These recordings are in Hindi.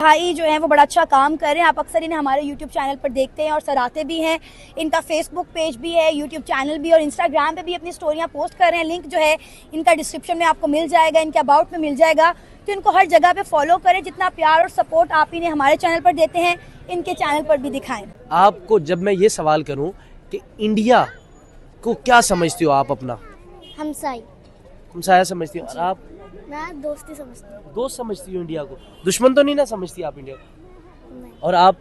भाई जो है वो बड़ा अच्छा काम कर रहे हैं। आप अक्सर इन्हें हमारे YouTube चैनल पर देखते हैं और सराहते भी हैं। इनका फेसबुक पेज भी है, YouTube चैनल भी, और इंस्टाग्राम पे भी अपनी स्टोरियां पोस्ट कर रहे हैं। लिंक जो है इनका डिस्क्रिप्शन में आपको मिल जाएगा, इनके अबाउट में मिल जाएगा। तो इनको हर जगह पे फॉलो करें। जितना प्यार और सपोर्ट आप इन्हें हमारे चैनल पर देते हैं, इनके चैनल पर भी दिखाएं। आपको जब मैं ये सवाल करूं कि इंडिया को क्या समझती हो आप अपना? हमसाया समझती हो। और आप? मैं दोस्ती समझती हूँ। दोस्त समझती हो इंडिया को, दुश्मन तो नहीं ना समझती आप इंडिया को? नहीं। और आप?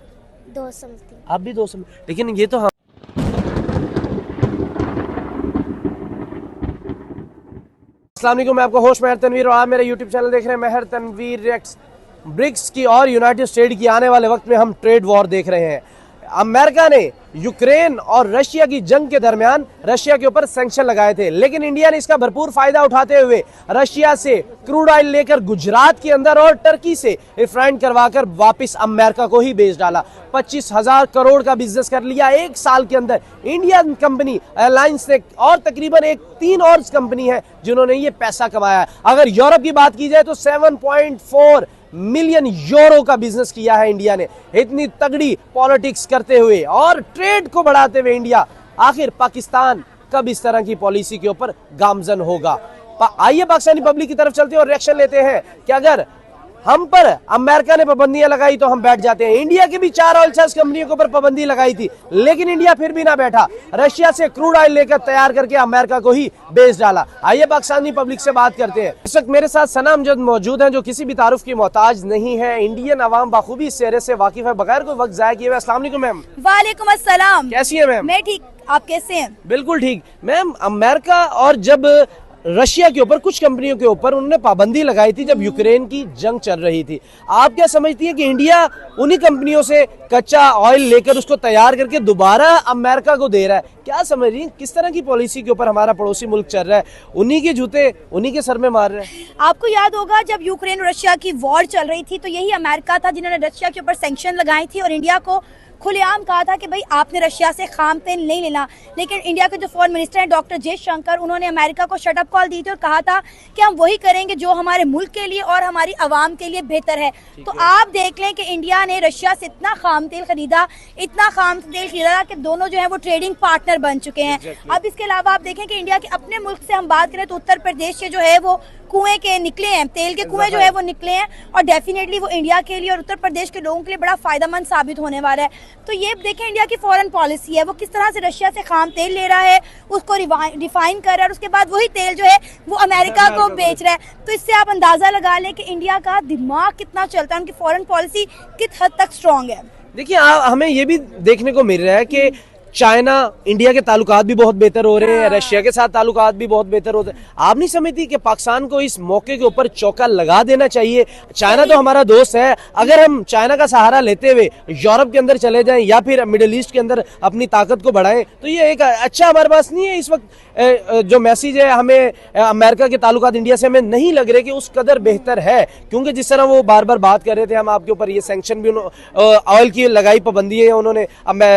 दोस्त समझती हूँ। आप भी दोस्त समझ, लेकिन ये तो हम अस्सलाम वालेकुम, मैं आपका होस्ट मेहर तनवीर और आप मेरा यूट्यूब चैनल देख रहे हैं मेहर तनवीर रिएक्ट्स। ब्रिक्स की और यूनाइटेड स्टेट की आने वाले वक्त में हम ट्रेड वॉर देख रहे हैं। अमेरिका ने यूक्रेन और रशिया की जंग के दरमियान रशिया के ऊपर सैंक्शन लगाए थे, लेकिन इंडिया ने इसका भरपूर फायदा उठाते हुए रशिया से क्रूड ऑयल लेकर गुजरात के अंदर और टर्की से रिफाइन करवाकर वापस अमेरिका को ही बेच डाला। 25,000 करोड़ का बिजनेस कर लिया एक साल के अंदर इंडियन कंपनी एयरलाइंस ने, और तकरीबन 3 और कंपनी है जिन्होंने ये पैसा कमाया है। अगर यूरोप की बात की जाए तो 7.4 मिलियन यूरो का बिजनेस किया है इंडिया ने। इतनी तगड़ी पॉलिटिक्स करते हुए और ट्रेड को बढ़ाते हुए इंडिया आखिर पाकिस्तान कब इस तरह की पॉलिसी के ऊपर गामजन होगा? आइए पाकिस्तानी पब्लिक की तरफ चलते हैं और रिएक्शन लेते हैं कि अगर हम पर अमेरिका ने पाबंदियां लगाई तो हम बैठ जाते हैं। इंडिया की भी 4 ऑयल सर्विस कंपनियों के ऊपर पाबंदी लगाई थी, लेकिन इंडिया फिर भी ना बैठा, रशिया से क्रूड ऑयल लेकर तैयार करके अमेरिका को ही बेच डाला। आइए पाकिस्तानी पब्लिक से बात करते हैं। इस वक्त मेरे साथ सना अमजद मौजूद हैं जो किसी भी तारुफ की मोहताज नहीं है। इंडियन अवाम बाखूबी इस चेहरे से वाकिफ है, बगैर कोई वक्त जाया किए हुए। अस्सलाम वालेकुम मैम। वालेकुम अस्सलाम। कैसी है मैम? मैं ठीक, आप कैसे हैं? बिल्कुल ठीक मैम। अमेरिका और जब रशिया के ऊपर कुछ कंपनियों के ऊपर उन्होंने पाबंदी लगाई थी जब यूक्रेन की जंग चल रही थी, आप क्या समझती हैं कि इंडिया उन्हीं कंपनियों से कच्चा ऑयल लेकर उसको तैयार करके दोबारा अमेरिका को दे रहा है? क्या समझ रही हैं किस तरह की पॉलिसी के ऊपर हमारा पड़ोसी मुल्क चल रहा है? उन्हीं के जूते उन्हीं के सर में मार रहे हैं। आपको याद होगा जब यूक्रेन और रशिया की वॉर चल रही थी तो यही अमेरिका था जिन्होंने रशिया के ऊपर सैंक्शन लगाई थी और इंडिया को खुलेआम कहा था कि भाई आपने रशिया से खाम तेल नहीं लेना। लेकिन इंडिया के जो फॉरेन मिनिस्टर हैं डॉक्टर जयशंकर, उन्होंने अमेरिका को शटअप कॉल दी थी और कहा था कि हम वही करेंगे जो हमारे मुल्क के लिए और हमारी आवाम के लिए बेहतर है। तो आप देख लें कि इंडिया ने रशिया से इतना खाम तेल खरीदा कि दोनों जो है वो ट्रेडिंग पार्टनर बन चुके हैं। अब इसके अलावा आप देखें कि इंडिया के अपने मुल्क से हम बात करें तो उत्तर प्रदेश से जो है वो कुएं के निकले हैं, तेल के कुएं जो है वो निकले हैं, और डेफिनेटली वो इंडिया के लिए और उत्तर प्रदेश के लोगों के लिए बड़ा फायदेमंद साबित होने वाला है। तो ये देखें इंडिया की फॉरेन पॉलिसी है, वो किस तरह से रशिया से खाम तेल ले रहा है, उसको रिफाइन कर रहा है और उसके बाद वही तेल जो है वो अमेरिका को बेच रहा है। तो इससे आप अंदाजा लगा लें कि इंडिया का दिमाग कितना चलता है, उनकी फॉरेन पॉलिसी किस हद तक स्ट्रॉन्ग है। देखिए हमें ये भी देखने को मिल रहा है कि चाइना इंडिया के ताल्लुकात भी बहुत बेहतर हो रहे हैं, रशिया के साथ ताल्लुकात भी बहुत बेहतर होते हैं। आप नहीं समझती कि पाकिस्तान को इस मौके के ऊपर चौका लगा देना चाहिए? चाइना तो हमारा दोस्त है, अगर हम चाइना का सहारा लेते हुए यूरोप के अंदर चले जाएं या फिर मिडिल ईस्ट के अंदर अपनी ताकत को बढ़ाएं तो ये एक अच्छा हमारे पास नहीं है। इस वक्त जो मैसेज है हमें अमेरिका के ताल्लुकात इंडिया से हमें नहीं लग रहे कि उस कदर बेहतर है, क्योंकि जिस तरह वो बार बार बात कर रहे थे हम आपके ऊपर, ये सैंक्शन भी ऑयल की लगाई पाबंदी है उन्होंने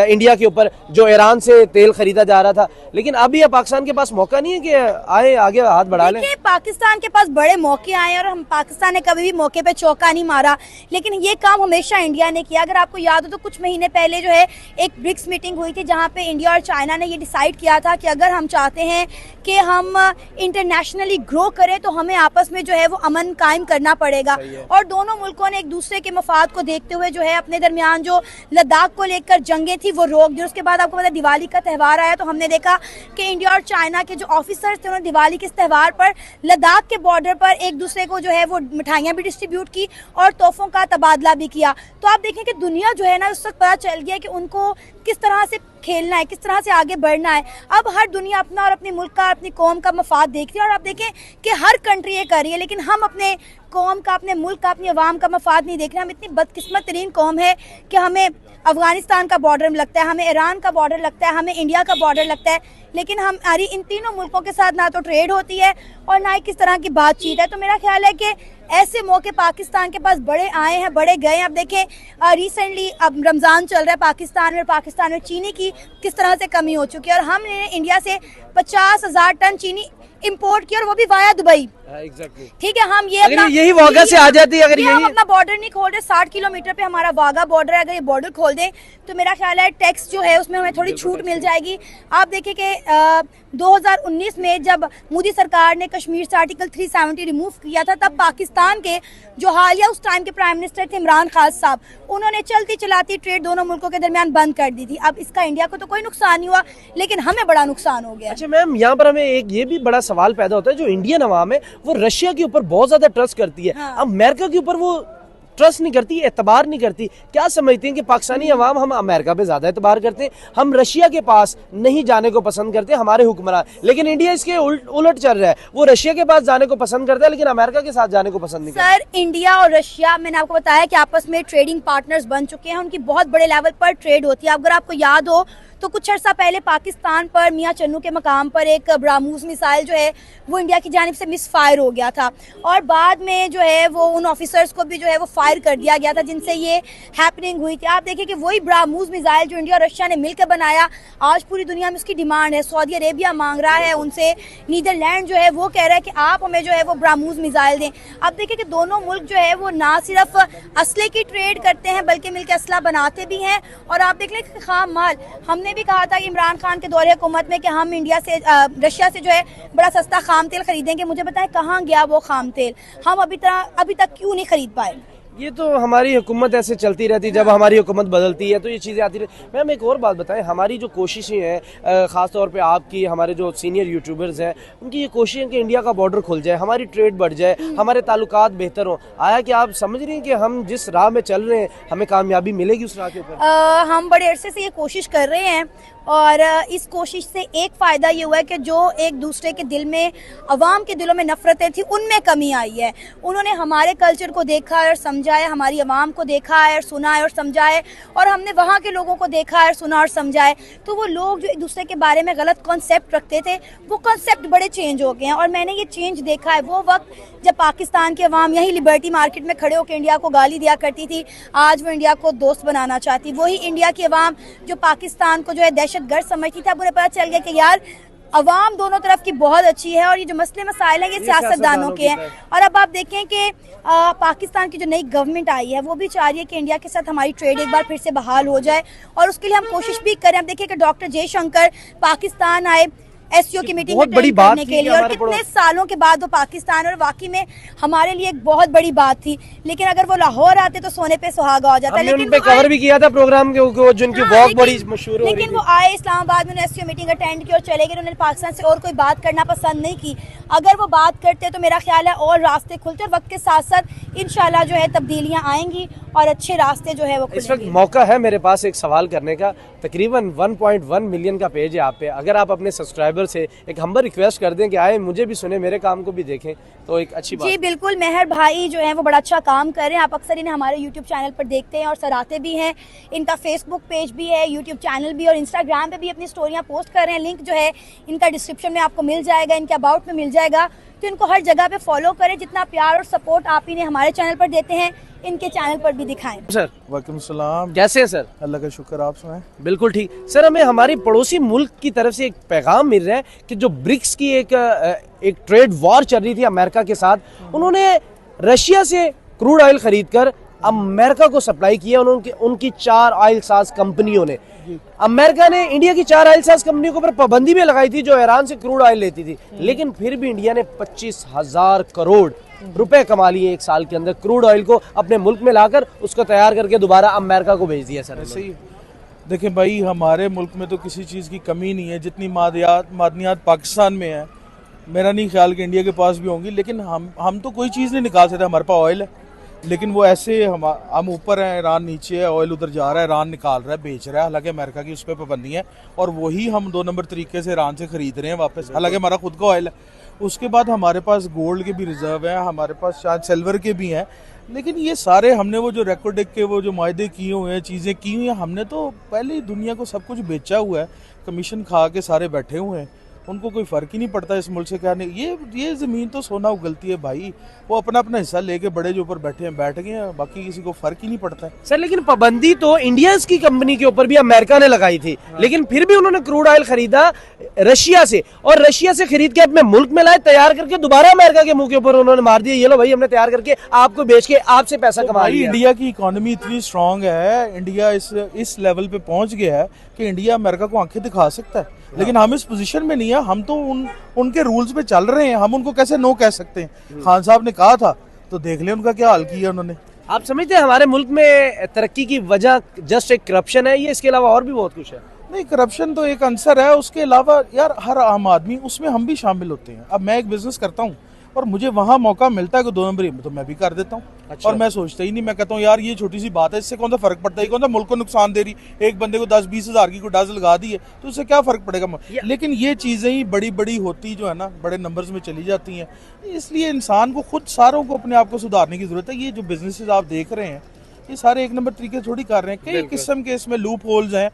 इंडिया के ऊपर, जो ईरान से तेल खरीदा जा रहा था। लेकिन अभी पाकिस्तान के पास मौका नहीं है कि आए आगे हाथ बढ़ा लें। पाकिस्तान के पास बड़े मौके आए और हम पाकिस्तान ने कभी भी मौके पे चौका नहीं मारा, लेकिन ये काम हमेशा इंडिया ने किया। अगर आपको याद हो तो कुछ महीने पहले जो है एक ब्रिक्स मीटिंग हुई थी जहां पे इंडिया और चाइना ने ये डिसाइड किया था कि अगर हम चाहते हैं कि हम इंटरनेशनली ग्रो करें तो हमें आपस में जो है वो अमन कायम करना पड़ेगा। और दोनों मुल्कों ने एक दूसरे के मफाद को देखते हुए जो है अपने दरमियान जो लद्दाख को लेकर जंगें थी वो रोक दी। उसके बाद आपको पता दिवाली का त्यौहार आया तो हमने देखा कि इंडिया और चाइना के जो ऑफिसर्स थे उन्होंने दिवाली के इस त्यौहार पर लद्दाख के बॉर्डर पर एक दूसरे को जो है वो मिठाइयां भी डिस्ट्रीब्यूट की और तोहफों का तबादला भी किया। तो आप देखें कि दुनिया जो है ना उस वक्त पता चल गया कि उनको किस तरह से खेलना है, किस तरह से आगे बढ़ना है। अब हर दुनिया अपना और अपने मुल्क का, अपनी कौम का मफाद देख रही है और आप देखें कि हर कंट्री ये कर रही है, लेकिन हम अपने कौम का, अपने मुल्क का, अपनी अवाम का मफाद नहीं देख रहे। हम इतनी बदकिस्मत तरीन कौम है कि हमें अफगानिस्तान का बॉर्डर लगता है, हमें ईरान का बॉर्डर लगता है, हमें इंडिया का बॉर्डर लगता है, लेकिन हमारी इन तीनों मुल्कों के साथ ना तो ट्रेड होती है और ना ही किस तरह की बातचीत है। तो मेरा ख्याल है कि ऐसे मौके पाकिस्तान के पास बड़े आए हैं, बड़े गए हैं। अब देखें रिसेंटली अब रमज़ान चल रहा है पाकिस्तान में चीनी की किस तरह से कमी हो चुकी है और हमने इंडिया से 50,000 टन चीनी इंपोर्ट किया और वो भी वाया दुबई। एग्जैक्टली। ठीक है, हम ये अगर अपना यही वाघा से आ जाती है, अगर ये हम यही अपना बॉर्डर नहीं खोल रहे, 60 किलोमीटर पे हमारा वाघा बॉर्डर है, अगर ये बॉर्डर खोल दें तो मेरा ख्याल है टैक्स जो है उसमें हमें थोड़ी छूट मिल जाएगी। आप देखिए कि 2019 में जब मोदी सरकार ने कश्मीर से आर्टिकल 370 रिमूव किया था, तब पाकिस्तान के जो हालिया उस टाइम के प्राइम मिनिस्टर थे इमरान खान साहब, उन्होंने चलती चलाती ट्रेड दोनों मुल्कों के दरमियान बंद कर दी थी। अब इसका इंडिया को तो कोई नुकसान नहीं हुआ, लेकिन हमें बड़ा नुकसान हो गया। अच्छा मैम, यहाँ पर हमें एक ये भी बड़ा सवाल पैदा होता है, जो इंडियन अवाम है वो रशिया के ऊपर बहुत ज्यादा ट्रस्ट करती है, हाँ। अमेरिका के ऊपर वो ट्रस्ट नहीं करती, एतबार नहीं करती। क्या समझते हैं कि पाकिस्तानी अवाम हम अमेरिका पे ज्यादा एतबार करते हैं, हम रशिया के पास नहीं जाने को पसंद करते हमारे हुक्मरान, लेकिन इंडिया इसके उलट चल रहा है, वो रशिया के पास जाने को पसंद करता है लेकिन अमेरिका के साथ जाने को पसंद नहीं करता। सर, इंडिया और रशिया, मैंने आपको बताया कि आपस में ट्रेडिंग पार्टनर्स बन चुके हैं, उनकी बहुत बड़े लेवल पर ट्रेड होती है। अगर आपको याद हो तो कुछ अर्सा पहले पाकिस्तान पर मियां चन्नू के मकाम पर एक ब्राह्मोस मिसाइल जो है वो इंडिया की जानिब से मिस फायर हो गया था, और बाद में जो है वो उन ऑफिसर्स को भी जो है वो फायर कर दिया गया था जिनसे ये हैपनिंग हुई थी। आप देखिए कि वही ब्राह्मोस मिसाइल जो इंडिया और रशिया ने मिलकर बनाया, आज पूरी दुनिया में उसकी डिमांड है। सऊदी अरेबिया मांग रहा है उनसे, नीदरलैंड जो है वो कह रहा है कि आप हमें जो है वो ब्राह्मोस मिसाइल दें। अब देखिए कि दोनों मुल्क जो है वो ना सिर्फ असले की ट्रेड करते हैं बल्कि मिलकर असला बनाते भी हैं। और आप देख लें कि खाम माल, हमने भी कहा था इमरान खान के दौरे हुकूमत में कि हम इंडिया से रशिया से जो है बड़ा सस्ता खाम तेल खरीदेंगे। मुझे बताएं कहाँ गया वो खाम तेल, हम अभी तक क्यों नहीं खरीद पाए? ये तो हमारी हुकूमत ऐसे चलती रहती है, जब हमारी हुकूमत बदलती है तो ये चीज़ें आती रहती। मैम एक और बात बताएं, हमारी जो कोशिशें हैं, ख़ास तौर पे आपकी, हमारे जो सीनियर यूट्यूबर्स हैं, उनकी ये कोशिश है कि इंडिया का बॉर्डर खुल जाए, हमारी ट्रेड बढ़ जाए, हमारे ताल्लुकात बेहतर हों। आया कि आप समझ रही हैं कि हम जिस राह में चल रहे हैं हमें कामयाबी मिलेगी उस राह के ऊपर? हम बड़े अरसे से ये कोशिश कर रहे हैं, और इस कोशिश से एक फ़ायदा ये हुआ है कि जो एक दूसरे के दिल में, अवाम के दिलों में नफ़रतें थी, उनमें कमी आई है। उन्होंने हमारे कल्चर को देखा है और समझा है, हमारी अवाम को देखा है और सुना है और समझा है, और हमने वहाँ के लोगों को देखा है, सुना और समझा है। तो वो लोग जो एक दूसरे के बारे में गलत कॉन्सेप्ट रखते थे, वो कॉन्सेप्ट बड़े चेंज हो गए हैं। और मैंने ये चेंज देखा है वो वक्त जब पाकिस्तान की अवाम यही लिबर्टी मार्केट में खड़े होकर इंडिया को गाली दिया करती थी, आज वो इंडिया को दोस्त बनाना चाहती। वही इंडिया की अवाम जो पाकिस्तान को जो है दहशतगर्द समझती थी, अब उन्हें पता चल गया कि यार अवाम दोनों तरफ की बहुत अच्छी है, और ये जो मसले मसाइल हैं ये सियासतदानों के हैं। और अब आप देखें कि पाकिस्तान की जो नई गवर्नमेंट आई है वो भी चाह रही है कि इंडिया के साथ हमारी ट्रेड एक बार फिर से बहाल हो जाए, और उसके लिए हम कोशिश भी करें। हम देखिए कि डॉक्टर जयशंकर पाकिस्तान आए एससीओ की मीटिंग अटेंड करने के लिए, और कितने सालों के बाद वो पाकिस्तान, और वाकई में हमारे लिए एक बहुत बड़ी बात थी। लेकिन अगर वो लाहौर आते तो सोने पे सुहागा हो जाता। लेकिन पे कवर भी किया था प्रोग्राम के, जिनकी वॉक बड़ी मशहूर हो रही थी। लेकिन वो आए इस्लामाबाद में, एससीओ मीटिंग अटेंड की और चले गए। उन्होंने पाकिस्तान से और कोई बात करना पसंद नहीं की। अगर वो बात करते तो मेरा ख्याल है और रास्ते खुलते, और वक्त के साथ साथ इंशाल्लाह जो है तब्दीलियां आएंगी और अच्छे रास्ते जो है वो इस वक्त मौका है मेरे पास एक सवाल करने का। तकरीबन 1.1 मिलियन का पेज है आप पे, अगर आप अपने सब्सक्राइबर से एक हम्बल रिक्वेस्ट कर दें कि आए मुझे भी सुने, मेरे काम को भी देखें, तो एक अच्छी बात। जी बिल्कुल, मेहर भाई जो है वो बड़ा अच्छा काम कर रहे हैं। आप अक्सर इन्हें हमारे यूट्यूब चैनल पर देखते हैं और सराहते भी हैं। इनका फेसबुक पेज भी है, यूट्यूब चैनल भी, और इंस्टाग्राम पे भी अपनी स्टोरियां पोस्ट कर रहे हैं। लिंक जो है इनका डिस्क्रिप्शन में आपको मिल जाएगा, इनके अबाउट में मिल जाएगा। तो इनको हर जगह पे फॉलो करें। जितना प्यार और सपोर्ट आप इन्हें हमारे चैनल पर देते हैं, इनके चैनल पर भी दिखाएं। सर वालेकुम सलाम, कैसे हैं सर? अल्लाह का शुक्र, आप सुनाएं? बिल्कुल ठीक सर। हमें हमारी पड़ोसी मुल्क की तरफ से एक पैगाम मिल रहा है कि जो ब्रिक्स की एक ट्रेड वॉर चल रही थी अमेरिका के साथ, उन्होंने रशिया से क्रूड ऑयल खरीद कर अमेरिका को सप्लाई किया। उनकी 4 ऑयल साज कंपनियों ने, अमेरिका ने इंडिया की 4 ऑयल साज कंपनियों के ऊपर पाबंदी भी लगाई थी जो ईरान से क्रूड ऑयल लेती थी, लेकिन फिर भी इंडिया ने 25,000 करोड़ रुपए कमा लिए एक साल के अंदर, क्रूड ऑयल को अपने मुल्क में लाकर उसको तैयार करके दोबारा अमेरिका को भेज दिया। सर ऐसे ही देखें भाई, हमारे मुल्क में तो किसी चीज़ की कमी नहीं है। जितनी मादनियात पाकिस्तान में है, मेरा नहीं ख्याल कि इंडिया के पास भी होंगी। लेकिन हम तो कोई चीज़ नहीं निकाल सकते, हमारे पास ऑयल है, लेकिन वो ऐसे हम ऊपर हैं, ईरान नीचे है, ऑयल उधर जा रहा है, ईरान निकाल रहा है, बेच रहा है। हालांकि अमेरिका की उस पर पाबंदी है, और वही हम 2 नंबर तरीके से ईरान से खरीद रहे हैं वापस, हालांकि हमारा खुद का ऑयल है। उसके बाद हमारे पास गोल्ड के भी रिजर्व हैं, हमारे पास शायद सिल्वर के भी हैं। लेकिन ये सारे हमने वो जो रेकॉर्ड के वो जो मायदे किए हुए हैं, चीज़ें की हुई हैं, हमने तो पहले ही दुनिया को सब कुछ बेचा हुआ है, कमीशन खा के सारे बैठे हुए हैं। उनको कोई फ़र्क ही नहीं पड़ता इस मुल्क से क्या नहीं। ये ज़मीन तो सोना उगलती है भाई, वो अपना अपना हिस्सा लेके बड़े जो ऊपर बैठे हैं बैठ गए हैं, बाकी किसी को फ़र्क ही नहीं पड़ता है। सर लेकिन पाबंदी तो इंडिया की कंपनी के ऊपर भी अमेरिका ने लगाई थी, लेकिन फिर भी उन्होंने क्रूड ऑयल खरीदा रशिया से, और रशिया से खरीद के अपने मुल्क में लाए, तैयार करके दोबारा अमेरिका के मुंह के ऊपर उन्होंने मार दिया, ये लो भाई हमने तैयार करके आपको बेच के आपसे पैसा कमा भाई लिया। इंडिया की इकोनॉमी इतनी स्ट्रांग है, इंडिया इस लेवल पे पहुंच गया है कि इंडिया अमेरिका को आंखें दिखा सकता है, लेकिन हम इस पोजीशन में नहीं है। हम तो उनके रूल्स पे चल रहे हैं, हम उनको कैसे नो कह सकते हैं। खान साहब ने कहा था तो देख ले उनका क्या हाल किया उन्होंने। आप समझते हैं हमारे मुल्क में तरक्की की वजह जस्ट एक करप्शन है, ये इसके अलावा और भी बहुत कुछ है? नहीं, करप्शन तो एक आंसर है, उसके अलावा यार हर आम आदमी, उसमें हम भी शामिल होते हैं। अब मैं एक बिजनेस करता हूँ और मुझे वहाँ मौका मिलता है कि 2 नंबरी में, तो मैं भी कर देता हूँ। अच्छा। और मैं सोचता ही नहीं, मैं कहता हूँ यार ये छोटी सी बात है, इससे कौन सा फर्क पड़ता है, कौन सा मुल्क को नुकसान दे रही, एक बंदे को 10-20 हज़ार की कोई डज लगा दी है तो उससे क्या फर्क पड़ेगा। लेकिन ये चीज़ें ही बड़ी बड़ी होती जो है ना, बड़े नंबर्स में चली जाती हैं। इसलिए इंसान को खुद सारों को अपने आप को सुधारने की जरूरत है। ये जो बिजनेसेस आप देख रहे हैं ये सारे एक नंबर तरीके थोड़ी कर रहे हैं, कई किस्म के इसमें लूप होल्स हैं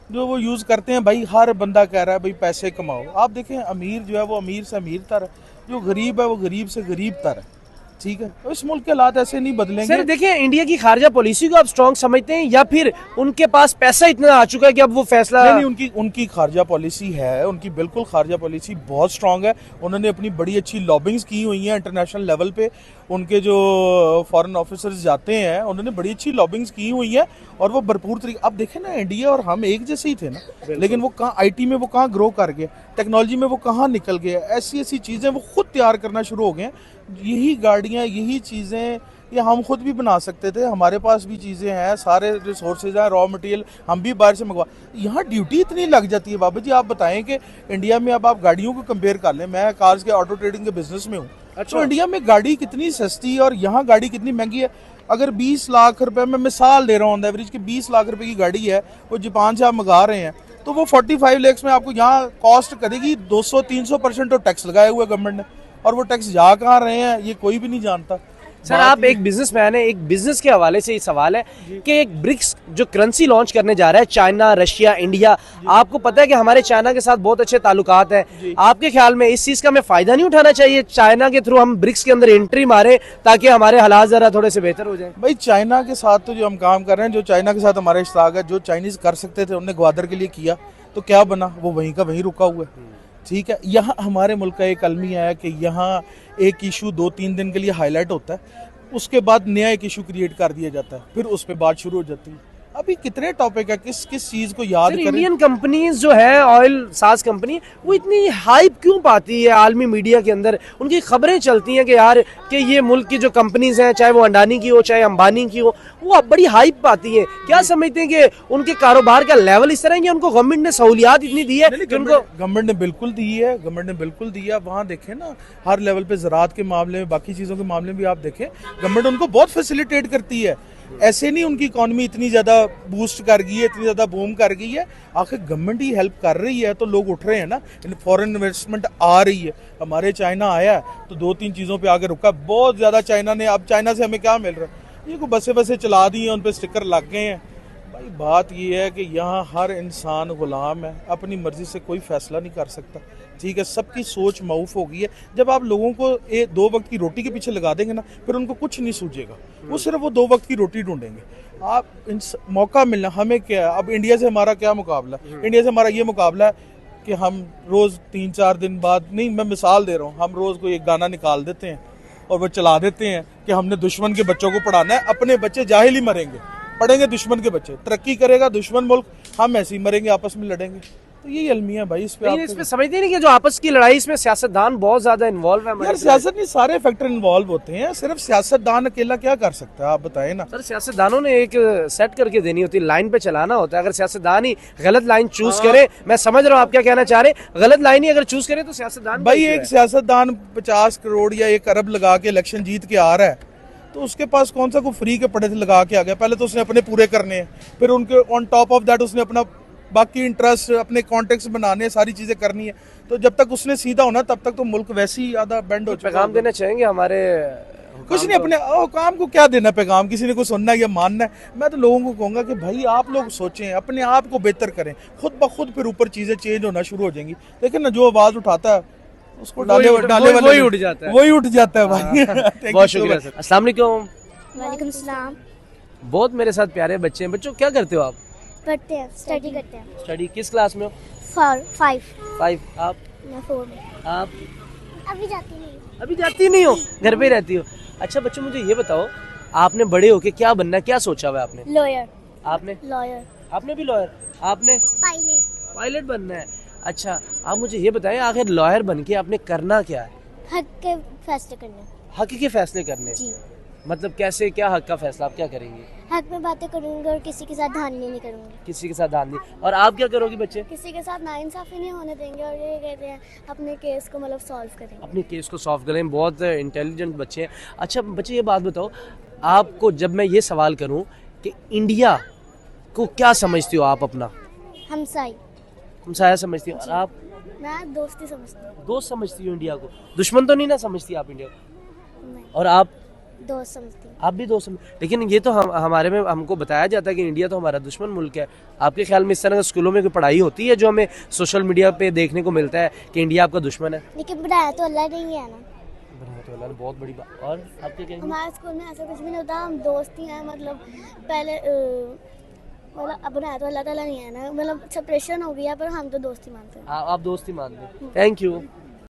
जो वो यूज़ करते हैं। भाई हर बंदा कह रहा है भाई पैसे कमाओ, आप देखें अमीर जो है वो अमीर से अमीर तर है, जो गरीब है वो गरीब से गरीब तर है। ठीक है, तो इस मुल्क के हालात ऐसे नहीं बदलेंगे। सर देखिए, इंडिया की खारजा पॉलिसी को आप स्ट्रॉन्ग समझते हैं या फिर उनके पास पैसा इतना आ चुका है कि अब वो फैसला? नहीं, उनकी खारजा पॉलिसी है, उनकी बिल्कुल खारजा पॉलिसी बहुत स्ट्रांग है। उन्होंने अपनी बड़ी अच्छी लॉबिंग्स की हुई हैं इंटरनेशनल लेवल पे, उनके जो फॉरेन ऑफिसर्स जाते हैं उन्होंने बड़ी अच्छी लॉबिंग्स की हुई है और वो भरपूर तरीके। अब देखें ना, इंडिया और हम एक जैसे ही थे ना, लेकिन वो कहाँ आईटी में वो कहाँ ग्रो कर गए, टेक्नोलॉजी में वो कहाँ निकल गए, ऐसी चीज़ें वो खुद तैयार करना शुरू हो गए हैं। यही गाड़ियाँ, यही चीज़ें ये हम खुद भी बना सकते थे, हमारे पास भी चीज़ें हैं, सारे रिसोर्सेज हैं, रॉ मटेरियल हम भी बाहर से मंगवा। यहाँ ड्यूटी इतनी लग जाती है बाबा जी। आप बताएं कि इंडिया में अब आप गाड़ियों को कंपेयर कर लें, मैं कार्स के ऑटो ट्रेडिंग के बिजनेस में हूँ। अच्छा। तो इंडिया में गाड़ी कितनी सस्ती है और यहाँ गाड़ी कितनी महंगी है। अगर 20 लाख रुपए में मिसाल दे रहा हूँ, एवरेज की 20 लाख रुपए की गाड़ी है, वो जापान से आप मंगा रहे हैं, तो वो 45 लाख में आपको यहाँ कॉस्ट करेगी 200-300% तो टैक्स लगाया हुआ है गवर्नमेंट ने, और वो टैक्स जा कहाँ रहे हैं ये कोई भी नहीं जानता। सर आप एक बिजनेसमैन है, एक बिजनेस के हवाले से ये सवाल है कि एक ब्रिक्स जो करेंसी लॉन्च करने जा रहा है, चाइना, रशिया, इंडिया, आपको पता है कि हमारे चाइना के साथ बहुत अच्छे ताल्लुकात हैं। आपके ख्याल में इस चीज का हमें फायदा नहीं उठाना चाहिए, चाइना के थ्रू हम ब्रिक्स के अंदर एंट्री मारे ताकि हमारे हालात जरा थोड़े से बेहतर हो जाए? भाई चाइना के साथ तो जो हम काम कर रहे हैं, जो चाइना के साथ हमारा इश्तिराक है, जो चाइनीज कर सकते थे उन्होंने ग्वादर के लिए किया, तो क्या बना, वो वहीं का वहीं रुका हुआ है। ठीक है, यहाँ हमारे मुल्क का एक अलमिया है कि यहाँ एक इशू 2-3 दिन के लिए हाईलाइट होता है, उसके बाद नया एक इशू क्रिएट कर दिया जाता है, फिर उस पे बात शुरू हो जाती है। अभी कितने टॉपिक है, किस किस चीज को याद करें। इंडियन कंपनीज जो है, ऑयल सास कंपनी, वो इतनी हाइप क्यों पाती है आलमी मीडिया के अंदर? उनकी खबरें चलती हैं कि यार कि ये मुल्क की जो कंपनीज हैं, चाहे वो अडानी की हो चाहे अंबानी की हो, वो अब बड़ी हाइप पाती हैं। क्या समझते हैं कि उनके कारोबार का लेवल इस तरह है कि उनको गवर्नमेंट ने सहूलियात इतनी दी है कि उनको? गवर्नमेंट ने बिल्कुल दी है, गवर्नमेंट ने बिल्कुल दी है। वहाँ देखें ना, हर लेवल पे ज़राअत के मामले में, बाकी चीज़ों के मामले में भी आप देखें, गवर्नमेंट उनको बहुत फैसिलिटेट करती है। ऐसे नहीं उनकी इकॉनमी इतनी ज़्यादा बूस्ट कर गई है, इतनी ज़्यादा बूम कर गई है, आखिर गवर्नमेंट ही हेल्प कर रही है तो लोग उठ रहे हैं ना, फॉरेन इन्वेस्टमेंट आ रही है। हमारे चाइना आया तो 2-3 चीज़ों पे आगे रुका बहुत ज़्यादा चाइना ने। अब चाइना से हमें क्या मिल रहा है, ये को बसें चला दी हैं, उन पर स्टिकर लग गए हैं। भाई बात ये है कि यहाँ हर इंसान गुलाम है, अपनी मर्जी से कोई फैसला नहीं कर सकता। ठीक है, सबकी सोच मऊफ हो गई है। जब आप लोगों को 2 वक्त की रोटी के पीछे लगा देंगे ना, फिर उनको कुछ नहीं सूझेगा, वो सिर्फ वो 2 वक्त की रोटी ढूंढेंगे। आप मौका मिलना, हमें क्या है, अब इंडिया से हमारा क्या मुकाबला है? इंडिया से हमारा ये मुकाबला है कि हम रोज़ 3-4 दिन बाद, नहीं मैं मिसाल दे रहा हूँ, हम रोज़ कोई एक गाना निकाल देते हैं और वो चला देते हैं कि हमने दुश्मन के बच्चों को पढ़ाना है, अपने बच्चे जाहिल ही मरेंगे, पढ़ेंगे दुश्मन के बच्चे, तरक्की करेगा दुश्मन मुल्क, हम ऐसे ही मरेंगे, आपस में लड़ेंगे। तो यही अलमिया भाई। इस पे समझते नहीं कि जो आपस की लड़ाई, इसमें सियासतदान बहुत ज्यादा इन्वॉल्व है। यार सियासत नहीं, सारे फैक्टर इन्वॉल्व होते हैं, सिर्फ सियासतदान अकेला क्या कर सकता है आप बताएं ना। सर सियासतदानों ने एक सेट करके देनी होती है, लाइन पे चलाना होता है। अगर सियासतदान ही गलत लाइन चूज करे, मैं समझ रहा हूँ आप क्या कहना चाह रहे हैं, गलत लाइन ही अगर चूज करे तो सियासतदान भाई, एक सियासतदान 50 करोड़ या 1 अरब लगा के इलेक्शन जीत के आ रहा है, तो उसके पास कौन सा कोई फ्री के पड़े लगा के आ गया? पहले तो उसने अपने पूरे करने हैं, फिर उनके ऑन टॉप ऑफ दैट उसने अपना बाकी इंटरेस्ट, अपने कॉन्टेक्ट्स बनाने, सारी चीजें करनी है। तो जब तक उसने सीधा होना तब तक तो मुल्क वैसे ही आधा बेंड हो चुका है। पैगाम देना चाहेंगे हमारे कुछ नहीं, अपने काम को क्या देना पैगाम, किसी ने कुछ सुनना या मानना है। मैं तो लोगों को कहूंगा कि भाई आप लोग सोचें, अपने आप को बेहतर करें, खुद ब खुद फिर ऊपर चीजें चेंज होना शुरू हो जाएंगी। लेकिन ना जो आवाज उठाता है उसको डाले वाले वही उठ जाता है। वही उठ जाता है भाई। Thank you बहुत so शुक्रिया much. सर। अस्सलाम वालेकुम। वालेकुम सलाम। बहुत मेरे साथ प्यारे बच्चे हैं। बच्चों क्या करते हो आप? पढ़ते हैं, स्टडी करते हैं। स्टडी किस क्लास में हो? 5 5। आप? मैं 4 में। आप अभी जाती नहीं। अभी जाती नहीं हो, घर पे ही रहती हो। अच्छा बच्चों मुझे ये बताओ, आपने बड़े होके क्या बनना है, क्या सोचा हुआ है आपने? लॉयर। आपने? लॉयर। आपने भी लॉयर? आपने? पायलट। पायलट बनना है। अच्छा आप मुझे ये बताएं, आखिर लॉयर बन के आपने करना क्या है? हक के फैसले करने। हक के फैसले करने? जी। मतलब कैसे, क्या हक का फैसला आप क्या करेंगे? हक में बातें करूंगी और किसी के साथ धांधली नहीं करूंगी। किसी के साथ धांधली। और आप क्या करोगी बच्चे? किसी के साथ नाइंसाफी नहीं होने देंगे और ये कहते हैं अपने केस को मतलब सॉल्व करेंगे। अपने केस को सॉल्व करें। बहुत इंटेलिजेंट बच्चे हैं। अच्छा बच्चे ये बात बताओ, आपको जब मैं ये सवाल करूं कि इंडिया को क्या समझती हो आप अपना? हमसाई। हमसाया समझती हो। और आप? मैं दोस्ती समझती हूँ। दोस्त समझती हो इंडिया को? दुश्मन तो नहीं ना समझती आप इंडिया को? नहीं, और आप? दोस्त समझती हूँ। आप भी दोस्त समझ, लेकिन ये तो हमारे में हमको बताया जाता है कि इंडिया तो हमारा दुश्मन मुल्क है। आपके ख्याल में इस तरह स्कूलों में कोई पढ़ाई होती है जो हमें सोशल मीडिया पे देखने को मिलता है कि इंडिया आपका दुश्मन है? लेकिन बनाया तो अल्लाह ने ही है ना। बनाया तो अल्लाह ने, बहुत बड़ी बात। और आप क्या कहेंगे? हमारे स्कूल में ऐसा कुछ भी नहीं होता, हम दोस्त ही हैं। मतलब पहले मतलब अब बनाया तो अल्लाह ताला नहीं है ना, मतलब सेपरेशन हो गया पर हम तो दोस्ती मानते हैं। आप दोस्ती मानते हैं। Thank you.